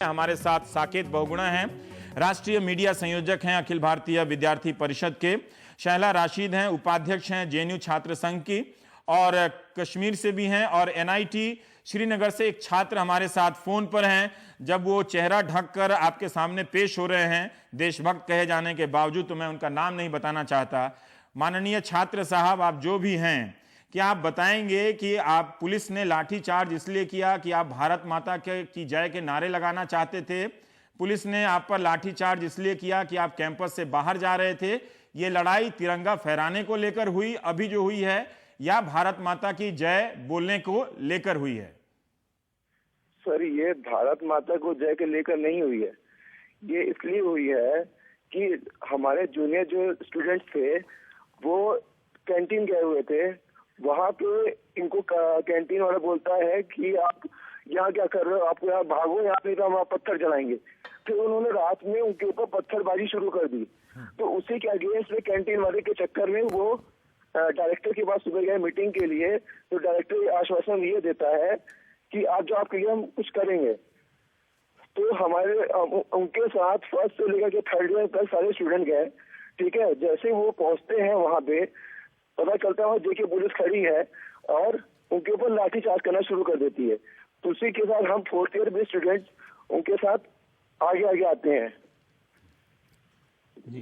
हमारे साथ साकेत बहुगुणा हैं, राष्ट्रीय मीडिया संयोजक हैं अखिल भारतीय विद्यार्थी परिषद के। शहला राशिद हैं, उपाध्यक्ष हैं जेएनयू छात्र संघ की और कश्मीर से भी हैं। और एनआईटी श्रीनगर से एक छात्र हमारे साथ फोन पर हैं। जब वो चेहरा ढककर आपके सामने पेश हो रहे हैं देशभक्त कहे जाने के बावजूद, तो मैं उनका नाम नहीं बताना चाहता। माननीय छात्र साहब, आप जो भी हैं, क्या आप बताएंगे कि आप पुलिस ने लाठीचार्ज इसलिए किया कि आप भारत माता की जय के नारे लगाना चाहते थे? पुलिस ने आप पर लाठीचार्ज इसलिए किया कि आप कैंपस से बाहर जा रहे थे? ये लड़ाई तिरंगा फहराने को लेकर हुई अभी जो हुई है, या भारत माता की जय बोलने को लेकर हुई है? सर, ये भारत माता को जय के लेकर नहीं हुई है। ये इसलिए हुई है कि हमारे जूनियर जो स्टूडेंट्स थे वो कैंटीन गए हुए थे। वहां पे इनको कैंटीन वाला बोलता है कि आप यहाँ क्या कर रहे हो, आप यहाँ भागो, यहाँ नहीं तो हम पत्थर चलाएंगे। फिर उन्होंने रात में उनके ऊपर पत्थरबाजी शुरू कर दी। तो उसी के अगेंस्ट में कैंटीन वाले के चक्कर में वो डायरेक्टर के पास सुबह गए मीटिंग के लिए। तो डायरेक्टर आश्वासन ये देता है कि आप जो आपके लिए हम कुछ करेंगे। तो हमारे उनके साथ फर्स्ट से लेकर के थर्ड ईयर तक सारे स्टूडेंट गए। ठीक है, जैसे वो पहुंचते हैं वहां पे पता चलता है देखिए पुलिस खड़ी है और उनके ऊपर लाठीचार्ज करना शुरू कर देती है। तो उसी के साथ हम फोर्थ ईयर में स्टूडेंट्स उनके साथ आगे आगे आते हैं जी।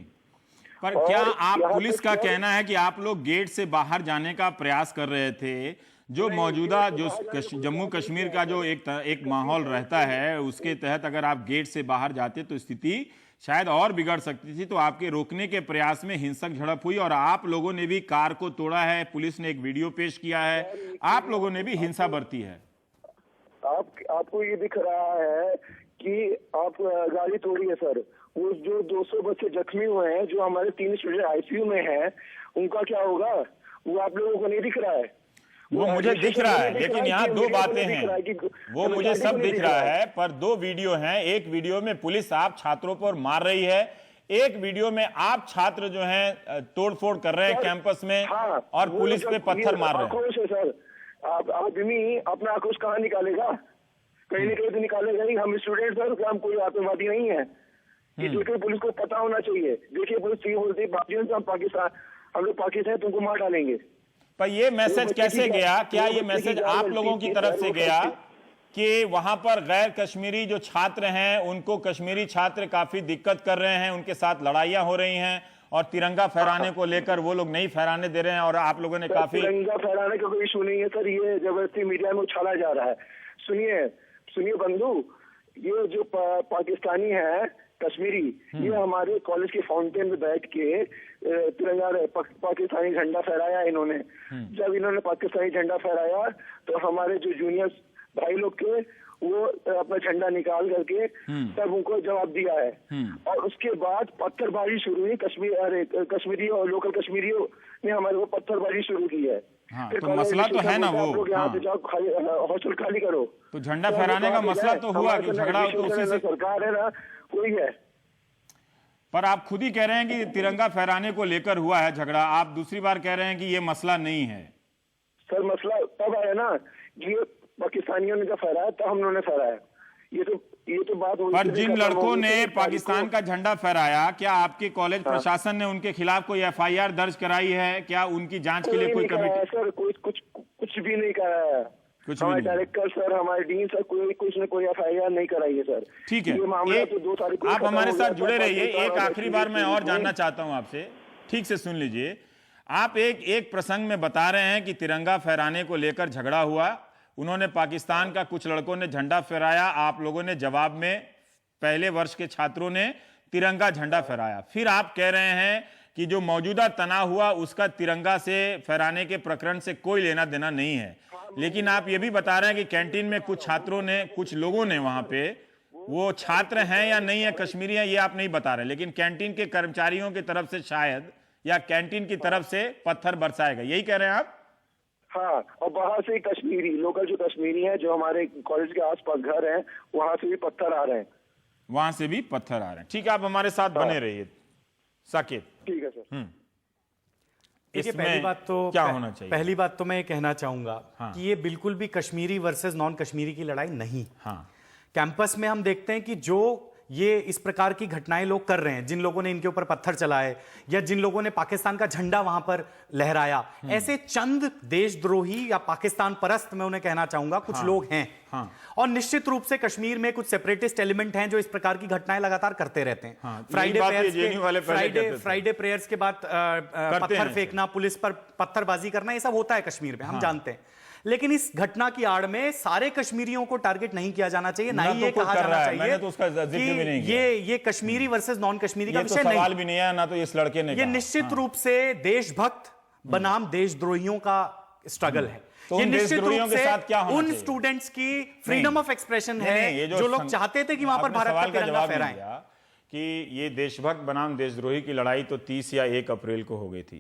पर क्या आप, पुलिस का कहना है कि आप लोग गेट से बाहर जाने का प्रयास कर रहे थे? जो मौजूदा जो जम्मू कश्मीर का जो एक माहौल रहता है, उसके तहत अगर आप गेट से बाहर जाते तो स्थिति शायद और बिगड़ सकती थी। तो आपके रोकने के प्रयास में हिंसक झड़प हुई और आप लोगों ने भी कार को तोड़ा है। पुलिस ने एक वीडियो पेश किया है, आप लोगों ने भी हिंसा बरती है। आपको ये दिख रहा है कि आप गाड़ी तोड़ी है सर। वो जो 200 बच्चे जख्मी हुए हैं, जो हमारे 3 स्टूडेंट आईसीयू में हैं, उनका क्या होगा वो आप लोगों को नहीं दिख रहा है? वो मुझे दिख रहा है, लेकिन यहाँ दो बातें हैं। वो मुझे सब दिख रहा है, पर 2 वीडियो हैं। एक वीडियो में पुलिस आप छात्रों पर मार रही है, एक वीडियो में आप छात्र जो हैं तोड़फोड़ कर रहे हैं कैंपस में और पुलिस पे पत्थर मार रहे हैं। सर, आदमी अपना आक्रोश कहाँ निकालेगा? कहीं ना कहीं तो निकालेगा ही। हम स्टूडेंट सर, हम कोई आतंकवादी नहीं है। देखिए, पुलिस को पता होना चाहिए। देखिए, पुलिस ये बोलती है हम लोग पाकिस्तान तुमको मार डालेंगे। पर ये मैसेज कैसे गया? क्या ये मैसेज आप लोगों की तरफ से गया कि वहां पर गैर कश्मीरी जो छात्र हैं उनको कश्मीरी छात्र काफी दिक्कत कर रहे हैं, उनके साथ लड़ाइयां हो रही हैं और तिरंगा फहराने को लेकर वो लोग नहीं फहराने दे रहे हैं और आप लोगों ने काफी... तिरंगा फहराने का कोई इशू नहीं है सर, ये जबरदस्ती मीडिया में उछाला जा रहा है। सुनिए बंधु, ये जो पाकिस्तानी है कश्मीरी, ये हमारे कॉलेज के फाउंटेन में बैठ के तिरंगा पाकिस्तानी झंडा फहराया इन्होंने। जब इन्होंने पाकिस्तानी झंडा फहराया तो हमारे जो जूनियर भाई लोग थे वो अपना झंडा निकाल करके तब उनको जवाब दिया है। और उसके बाद पत्थरबाजी शुरू हुई। कश्मीरी और लोकल कश्मीरियों ने हमारे को पत्थरबाजी शुरू की है। तो मसला तो है ना, वो यहाँ पे जाओ, हॉस्टल खाली करो। तो झंडा फहराने का मसला तो हुआ, झगड़ा तो उसी से सरकार है ना, कोई है। पर आप खुद ही कह रहे हैं कि तिरंगा फहराने को लेकर हुआ है झगड़ा, आप दूसरी बार कह रहे हैं कि ये मसला नहीं है। सर, मसला तब आया ना, ये पाकिस्तानियों ने जब फहराया तब हम लोगों ने फहराया। ये तो बात हुई। पर जिन लड़कों ने पाकिस्तान का झंडा फहराया, क्या आपके कॉलेज प्रशासन ने उनके खिलाफ कोई एफआईआर दर्ज कराई है? क्या उनकी जांच के लिए कोई कमेटी? सर, कुछ भी नहीं कराया। हमारे डायरेक्टर सर, हमारे डीन सर, कोई एफआईआर नहीं कराई है सर। ठीक है, ये मामला तो 2 तारीख को आप हमारे साथ जुड़े रहिए। एक आखिरी बार मैं और जानना चाहता हूं आपसे, ठीक से सुन लीजिए। आप एक प्रसंग में बता रहे हैं कि तिरंगा फहराने को लेकर झगड़ा हुआ, उन्होंने पाकिस्तान का कुछ लड़कों ने झंडा फहराया, आप लोगों ने जवाब में पहले वर्ष के छात्रों ने तिरंगा झंडा फहराया। फिर आप कह रहे हैं कि जो मौजूदा तनाव हुआ उसका तिरंगा से फहराने के प्रकरण से कोई लेना देना नहीं है। लेकिन आप ये भी बता रहे हैं कि कैंटीन में कुछ लोगों ने वहां पे, वो छात्र हैं या नहीं है, कश्मीरी हैं, ये आप नहीं बता रहे, लेकिन कैंटीन के कर्मचारियों की तरफ से शायद या कैंटीन की तरफ से पत्थर बरसाएगा, यही कह रहे हैं आप? हाँ, और बाहर से कश्मीरी लोकल जो कश्मीरी हैं, जो हमारे कॉलेज के आसपास घर हैं, वहां से भी पत्थर आ रहे हैं। वहां से भी पत्थर आ रहे हैं। ठीक है, आप हमारे साथ बने रहिए साकेत। ठीक है सर। देखिए, पहली बात तो मैं ये कहना चाहूंगा कि ये बिल्कुल भी कश्मीरी वर्सेस नॉन कश्मीरी की लड़ाई नहीं। कैंपस में हम देखते हैं कि जो ये इस प्रकार की घटनाएं लोग कर रहे हैं, जिन लोगों ने इनके ऊपर पत्थर चलाए या जिन लोगों ने पाकिस्तान का झंडा वहां पर लहराया, ऐसे चंद देशद्रोही या पाकिस्तान परस्त, मैं उन्हें कहना चाहूंगा, कुछ लोग हैं। और निश्चित रूप से कश्मीर में कुछ सेपरेटिस्ट एलिमेंट हैं जो इस प्रकार की घटनाएं लगातार करते रहते हैं। फ्राइडे प्रेयर्स के बाद पत्थर फेंकना, पुलिस पर पत्थरबाजी करना, ये सब होता है कश्मीर में, हम जानते हैं। लेकिन इस घटना की आड़ में सारे कश्मीरियों को टारगेट नहीं किया जाना चाहिए, ना ही ये कहा जाना चाहिए तो उसका जिक्र भी नहीं ये कश्मीरी वर्सेस नॉन कश्मीरी का विषय नहीं, सवाल भी नहीं है, ना तो इस लड़के ने ये निश्चित रूप से देशभक्त बनाम देशद्रोहियों का स्ट्रगल है। तो ये निश्चित रूप से क्या उन स्टूडेंट्स की फ्रीडम ऑफ एक्सप्रेशन है जो लोग चाहते थे कि वहां पर भारत का तिरंगा फहराएं। कि ये देशभक्त बनाम देशद्रोही की लड़ाई तो 30 या 1 अप्रैल को हो गई थी,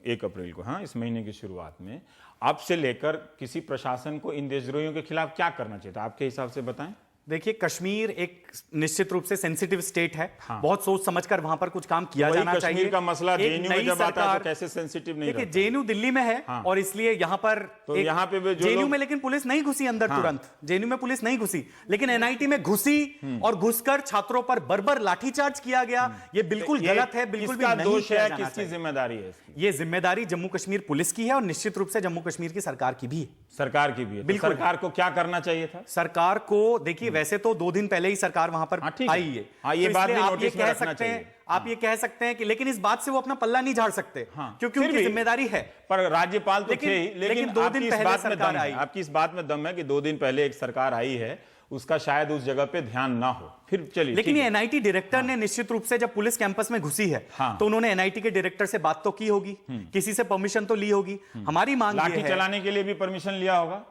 1 अप्रैल को, हाँ, इस महीने की शुरुआत में। अब से लेकर किसी प्रशासन को इन देशद्रोहियों के खिलाफ क्या करना चाहिए था आपके हिसाब से, बताएं। देखिए, कश्मीर एक निश्चित रूप से सेंसिटिव स्टेट है। बहुत सोच समझकर वहां पर कुछ काम किया जाना चाहिए। कश्मीर का मसला जेएनयू में जब आता है तो कैसे सेंसिटिव नहीं रहता? देखिए, जेएनयू दिल्ली में है और इसलिए यहां पर तो यहाँ पे जेएनयू में लेकिन पुलिस नहीं घुसी अंदर तुरंत, जेएनयू में पुलिस नहीं घुसी, लेकिन एनआईटी में घुसी और घुसकर छात्रों पर बर्बर लाठीचार्ज किया गया। ये बिल्कुल गलत है, बिल्कुल भी नहीं दोष है। किसकी जिम्मेदारी है? ये जिम्मेदारी जम्मू कश्मीर पुलिस की है और निश्चित रूप से जम्मू कश्मीर की सरकार की भी है। सरकार की भी है। बिल्कुल। सरकार को क्या करना चाहिए था? सरकार को, देखिए, वैसे तो 2 दिन पहले ही सरकार वहां पर आई है। ये तो बात भी आप ये नोटिस में कह रखना सकते हैं, चाहिए। आप ये कह सकते हैं कि, लेकिन इस बात से वो अपना पल्ला नहीं झाड़ सकते, क्योंकि उनकी जिम्मेदारी है। पर राज्यपाल तो थे ही, लेकिन 2 दिन पहले सरकार आई। आपकी इस बात में दम है कि 2 दिन पहले एक सरकार आई है, उसका शायद उस जगह पे ध्यान ना हो। फिर चलिए, लेकिन ये एनआईटी डायरेक्टर ने निश्चित रूप से, जब पुलिस कैंपस में घुसी है तो उन्होंने एनआईटी के डायरेक्टर से बात तो की होगी, किसी से परमिशन तो ली होगी। हमारी मांग ये है, लाठी चलाने के लिए भी परमिशन लिया होगा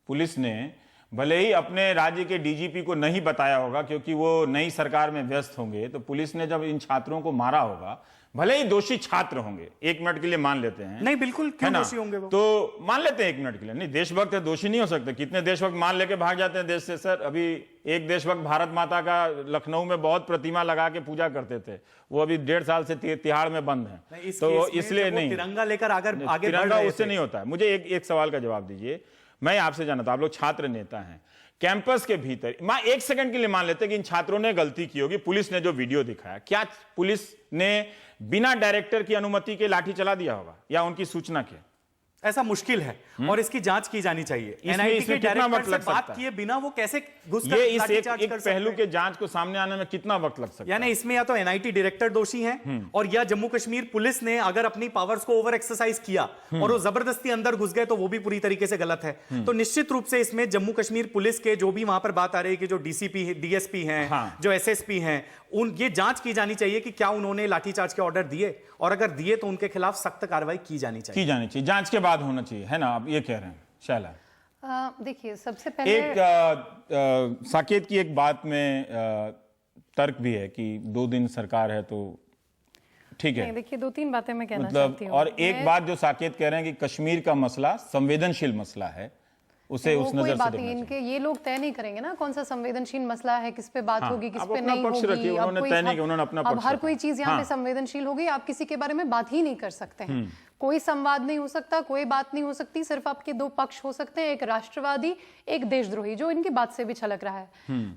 पुलिस ने, भले ही अपने राज्य के डीजीपी को नहीं बताया होगा क्योंकि वो नई सरकार में व्यस्त होंगे। तो पुलिस ने जब इन छात्रों को मारा होगा, भले ही दोषी छात्र होंगे, 1 मिनट के लिए मान लेते हैं, नहीं बिल्कुल, क्यों दोषी होंगे वो? तो मान लेते हैं 1 मिनट के लिए, नहीं, देशभक्त है, दोषी नहीं हो सकते। कितने देशभक्त मान लेके भाग जाते हैं देश से। सर, अभी एक देशभक्त भारत माता का लखनऊ में बहुत प्रतिमा लगा के पूजा करते थे, वो अभी 1.5 साल से तिहाड़ में बंद है। तो इसलिए नहीं, तिरंगा लेकर आगे तिरंगा उससे नहीं होता है। मुझे एक सवाल का जवाब दीजिए, मैं आपसे जानता हूं, आप लोग छात्र नेता हैं, कैंपस के भीतर 1 सेकंड के लिए मान लेते हैं कि इन छात्रों ने गलती की होगी, पुलिस ने जो वीडियो दिखाया, क्या पुलिस ने बिना डायरेक्टर की अनुमति के लाठी चला दिया होगा या उनकी सूचना के? ऐसा मुश्किल है और इसकी जांच की जानी चाहिए। एनआईटी के डायरेक्टर से बात किए बिना वो कैसे घुसकर लाठीचार्ज कर सकते हैं? पहलू के जांच को सामने आने में कितना वक्त लग सकता है? यानी इसमें या तो एनआईटी डायरेक्टर दोषी हैं और या जम्मू कश्मीर पुलिस ने अगर अपनी पावर्स को ओवर एक्सरसाइज किया और वो जबरदस्ती अंदर घुस गए तो वो भी पूरी तरीके से गलत है। तो निश्चित रूप से इसमें जम्मू कश्मीर पुलिस के जो भी वहां पर बात आ रही है कि जो डीसीपी डीएसपी हैं, जो एसएसपी हैं, ये जांच की जानी चाहिए कि क्या उन्होंने लाठीचार्ज के ऑर्डर दिए, और अगर दिए तो उनके खिलाफ सख्त कार्रवाई की जानी चाहिए। जांच के बाद होना चाहिए, है ना? आप ये कह रहे हैं शैला। देखिए, सबसे पहले एक साकेत की एक बात में तर्क भी है कि 2 दिन सरकार है तो ठीक है। देखिए, 2-3 बातें मैं कहना चाहती हूँ। और एक बात जो साकेत कह रहे हैं कि कश्मीर का मसला संवेदनशील मसला है, उसे उस नजर से देखना इनके ये लोग तय नहीं करेंगे ना कौन सा संवेदनशील मसला है, किस पे बात होगी, किस पे नहीं होगी। अब हर कोई चीज यहाँ पे संवेदनशील होगी, आप किसी के बारे में बात ही नहीं कर सकते हैं। कोई संवाद नहीं हो सकता, कोई बात नहीं हो सकती, सिर्फ आपके 2 पक्ष हो सकते हैं, एक राष्ट्रवादी, एक देशद्रोही, जो इनकी बात से भी छलक रहा है।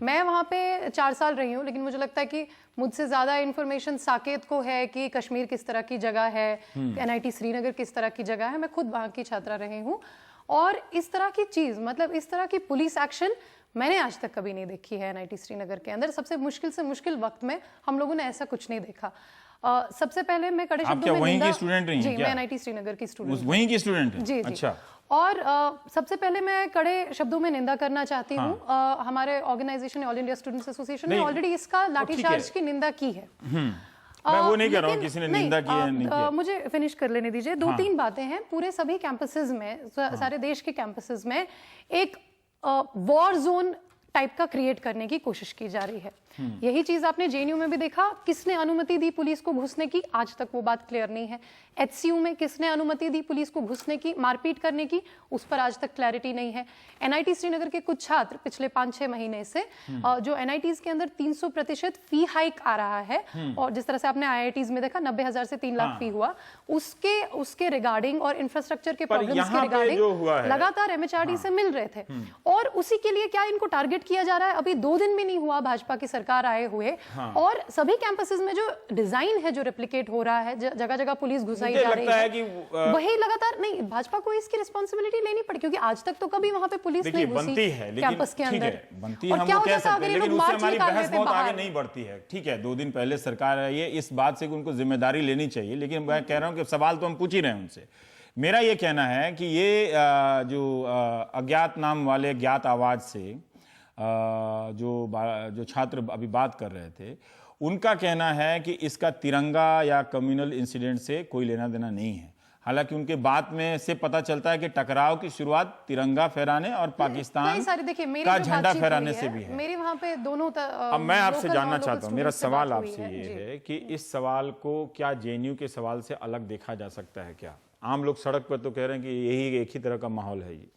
मैं वहां पे 4 साल रही हूँ, लेकिन मुझे लगता है कि मुझसे ज्यादा इंफॉर्मेशन साकेत को है कि कश्मीर किस तरह की जगह है, एनआईटी श्रीनगर किस तरह की जगह है। मैं खुद वहां की छात्रा रही हूँ और इस तरह की चीज, मतलब इस तरह की पुलिस एक्शन मैंने आज तक कभी नहीं देखी है एनआईटी श्रीनगर के अंदर। सबसे मुश्किल वक्त में हम लोगों ने ऐसा कुछ नहीं देखा। सबसे पहले मैं कड़े शब्दों में वहीं की स्टूडेंट रही हैं? जी, मैं एनआईटी श्रीनगर की स्टूडेंट, वहीं की स्टूडेंट हैं? जी। अच्छा। और सबसे पहले मैं कड़े शब्दों में निंदा करना चाहती हूँ। हमारे organisation all India students association ने ऑलरेडी इसका लाठीचार्ज की निंदा की है। मैं वो नहीं कह रहा हूँ किसी ने निंदा की है, नहीं किया। मुझे फिनिश कर लेने दीजिए। 2-3 बातें हैं। पूरे सभी कैंपसेस में, सारे देश के कैंपसेस में एक वॉर जोन टाइप का क्रिएट करने की कोशिश की जा रही है। यही चीज आपने जेएनयू में भी देखा। किसने अनुमति दी पुलिस को घुसने की, आज तक वो बात क्लियर नहीं है। एचसीयू में किसने अनुमति दी पुलिस को घुसने की, मारपीट करने की, उस पर आज तक क्लैरिटी नहीं है। एनआईटी श्रीनगर के कुछ छात्र पिछले 5-6 महीने से जो एनआईटीज के अंदर 300% फी हाइक आ रहा है, और जिस तरह से आपने आईआईटीज में देखा 90,000 से 3 लाख फी हुआ, उसके रिगार्डिंग और इंफ्रास्ट्रक्चर के प्रॉब्लम्स के रिगार्डिंग लगातार एमएचआरडी से मिल रहे थे। और उसी के लिए क्या इनको टारगेट किया जा रहा है। अभी 2 दिन भी नहीं हुआ भाजपा की सरकार आए हुए, और सभी कैंपसेस में जो डिजाइन है जो रेप्लिकेट हो रहा है, जगह जगह पुलिस घुसाई जा रही है, वही लगातार नहीं, भाजपा को इसकी रिस्पॉन्सिबिलिटी लेनी पड़ी, क्योंकि आज तक तो कभी वहां पे पुलिस नहीं घुसी कैंपस के अंदर। और क्या होता है अगर ये लोग मार्च निकाल लेते हैं बाहर, आगे नहीं बढ़ती है। ठीक है, 2 दिन पहले सरकार आई है, इस बात से उनको जिम्मेदारी लेनी चाहिए, लेकिन मैं कह रहा हूं कि सवाल तो हम पूछ ही रहे हैं उनसे। मेरा ये कहना है कि ये जो अज्ञात नाम वाले ज्ञात आवाज से जो छात्र अभी बात कर रहे थे, उनका कहना है कि इसका तिरंगा या कम्युनल इंसिडेंट से कोई लेना देना नहीं है। हालांकि उनके बात में से पता चलता है कि टकराव की शुरुआत तिरंगा फहराने और पाकिस्तान का झंडा फहराने से भी है। मेरे वहां पे दोनों अब मैं आपसे जानना चाहता हूं, मेरा सवाल आपसे ये है कि इस सवाल को क्या जेएनयू के सवाल से अलग देखा जा सकता है? क्या आम लोग सड़क पर तो कह रहे हैं कि यही एक ही तरह का माहौल है ये।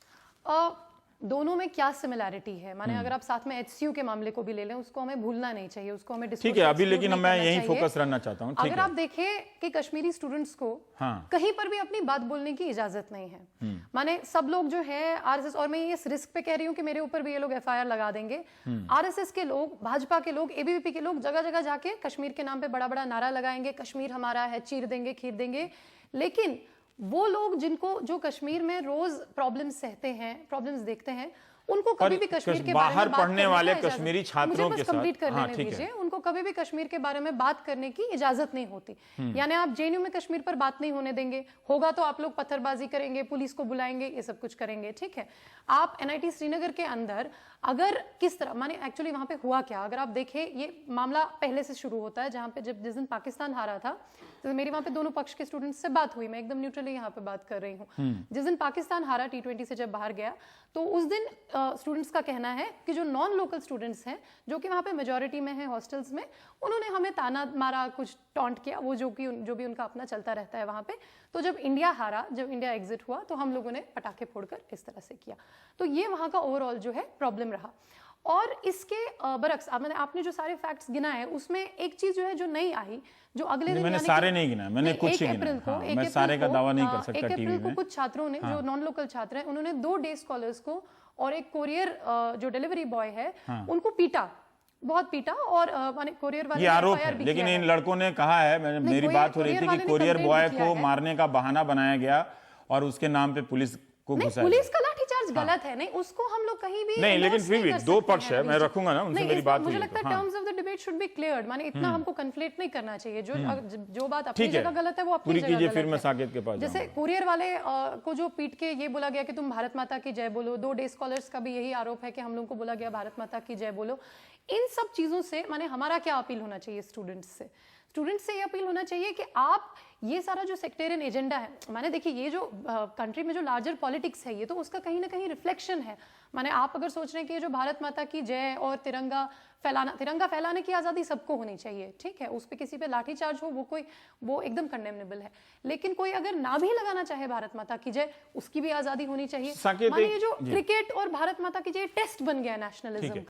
दोनों में क्या सिमिलैरिटी है, माने अगर आप साथ में एचसीयू के मामले को भी ले लें, उसको हमें भूलना नहीं चाहिए, उसको हमें ठीक है अभी, लेकिन मैं यही फोकस रहना चाहता हूं। अगर आप देखें कि कश्मीरी स्टूडेंट्स को कहीं पर भी अपनी बात बोलने की इजाजत नहीं है। माने सब लोग जो है आरएसएस, और मैं इस रिस्क पे कह रही हूं कि मेरे ऊपर भी ये लोग एफआईआर लगा देंगे, आरएसएस के लोग, भाजपा के लोग, एबीवीपी के लोग जगह जगह जाके कश्मीर के नाम पे बड़ा बड़ा नारा लगाएंगे, कश्मीर हमारा है, चीर देंगे, खीर देंगे। लेकिन वो लोग जो कश्मीर में रोज प्रॉब्लम्स सहते हैं, प्रॉब्लम्स देखते हैं, उनको कभी भी कश्मीर के बारे में बात पढ़ने वाले कश्मीरी छात्रों के साथ कंप्लीट कर लेने दीजिए, उनको कभी भी कश्मीर के बारे में बात करने की इजाजत नहीं होती। यानी आप जेएनयू में कश्मीर पर बात नहीं होने देंगे, होगा तो आप लोग पत्थरबाजी करेंगे, पुलिस को बुलाएंगे, ये सब कुछ करेंगे। ठीक है, आप एनआईटी श्रीनगर के अंदर अगर किस तरह, माने एक्चुअली वहां पे हुआ क्या, अगर आप देखें ये मामला पहले से शुरू होता है, जहां पे जिस दिन पाकिस्तान हारा था, तो मेरी वहां पे दोनों पक्ष के स्टूडेंट्स से बात हुई, मैं एकदम न्यूट्रली यहाँ पे बात कर रही हूँ। जिस दिन पाकिस्तान हारा T20 से जब बाहर गया, तो उस दिन स्टूडेंट्स का कहना है कि जो नॉन लोकल स्टूडेंट्स हैं, जो कि वहाँ पे मेजॉरिटी में हैं हॉस्टल्स में, उन्होंने हमें ताना मारा, कुछ टॉन्ट किया, वो जो भी उनका अपना चलता रहता है वहाँ पे। तो जब इंडिया हारा, जब इंडिया एग्जिट हुआ, तो हम लोगों ने पटाखे फोड़कर इस तरह से किया। तो ये वहाँ का ओवरऑल जो है प्रॉब्लम रहा। और इसके बरक्स आपने जो सारे फैक्ट्स गिनाए, उसमें एक चीज जो है जो नहीं आई, जो अगले दिन, मैंने सारे नहीं गिनाए, मैंने कुछ ही गिनाए। मैं सारे का दावा नहीं कर सकता। 1 अप्रैल को कुछ छात्रों ने, जो नॉन लोकल छात्र हैं, उन्होंने 2 डे स्कॉलर्स को और एक कोरियर जो डिलीवरी बॉय है, उनको पीटा, बहुत पीटा। और माने कोरियर वाले ये आरोप है, लेकिन इन लड़कों ने कहा है, मेरी बात हो रही थी कि कोरियर बॉय को मारने का बहाना बनाया गया और उसके नाम पे पुलिस को घुसाया। पुलिस का लाठीचार्ज गलत है, नहीं, उसको हम लोग कहीं भी नहीं, लेकिन फिर भी 2 पक्ष है, मैं रखूंगा ना उनसे मेरी बात। मुझे लगता है terms of the debate should be cleared, माने इतना हमको कन्फ्लेट नहीं करना चाहिए। जो बात अपनी जगह गलत है वो अपनी जगह गलत है। फिर मैं साकेत के पास जैसे कुरियर वाले को जो पीट के ये बोला गया कि तुम भारत माता की जय बोलो, 2 डे स्कॉलर्स का भी यही आरोप है कि हम लोग को बोला गया भारत माता की जय बोलो। इन सब चीजों से माने हमारा क्या अपील होना चाहिए स्टूडेंट्स से ये अपील होना चाहिए कि आप ये सारा जो सेक्टेरियन एजेंडा है, माने देखिए ये जो कंट्री में जो लार्जर पॉलिटिक्स है, ये तो उसका कहीं ना कहीं रिफ्लेक्शन है। माने आप अगर सोच रहे हैं कि ये जो भारत माता की जय और तिरंगा फैलाने की आज़ादी सबको होनी चाहिए, ठीक है, उस पर किसी पे लाठीचार्ज हो, वो एकदम कंडेमनेबल है। लेकिन कोई अगर ना भी लगाना चाहे भारत माता की जय, उसकी भी आज़ादी होनी चाहिए। माने ये जो क्रिकेट और भारत माता की जय टेस्ट बन गया नेशनलिज्म।